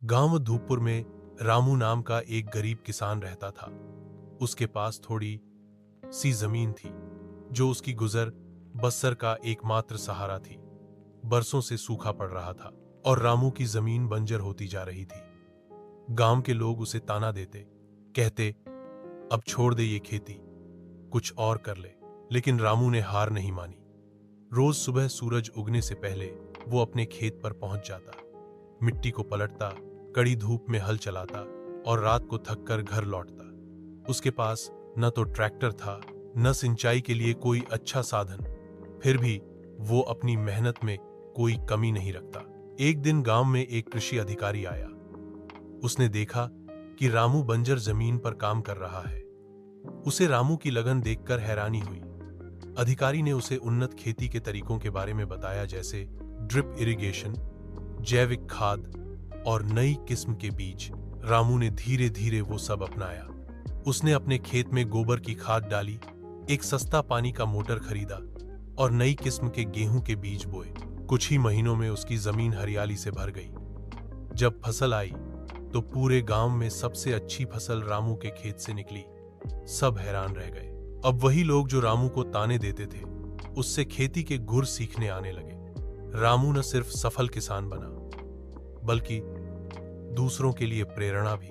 गांव धूपपुर में रामू नाम का एक गरीब किसान रहता था। उसके पास थोड़ी सी जमीन थी जो उसकी गुजर बसर का एकमात्र सहारा थी। बरसों से सूखा पड़ रहा था और रामू की जमीन बंजर होती जा रही थी। गांव के लोग उसे ताना देते, कहते अब छोड़ दे ये खेती, कुछ और कर ले। लेकिन रामू ने हार नहीं मानी। रोज सुबह सूरज उगने से पहले वो अपने खेत पर पहुंच जाता, मिट्टी को पलटता, कड़ी धूप में हल चलाता और रात को थककर घर लौटता। उसके पास न तो ट्रैक्टर था, न सिंचाई के लिए कोई अच्छा साधन, फिर भी वो अपनी मेहनत में कोई कमी नहीं रखता। एक दिन गांव में एक कृषि अधिकारी आया। उसने देखा कि रामू बंजर जमीन पर काम कर रहा है। उसे रामू की लगन देखकर हैरानी हुई। अधिकारी ने उसे उन्नत खेती के तरीकों के बारे में बताया, जैसे ड्रिप इरिगेशन, जैविक खाद और नई किस्म के बीज। रामू ने धीरे धीरे वो सब अपनाया। उसने अपने खेत में गोबर की खाद डाली, एक सस्ता पानी का मोटर खरीदा और नई किस्म के गेहूं के बीज बोए। कुछ ही महीनों में उसकी जमीन हरियाली से भर गई। जब फसल आई तो पूरे गांव में सबसे अच्छी फसल रामू के खेत से निकली। सब हैरान रह गए। अब वही लोग जो रामू को ताने देते थे, उससे खेती के गुर सीखने आने लगे। रामू न सिर्फ सफल किसान बना, बल्कि दूसरों के लिए प्रेरणा भी।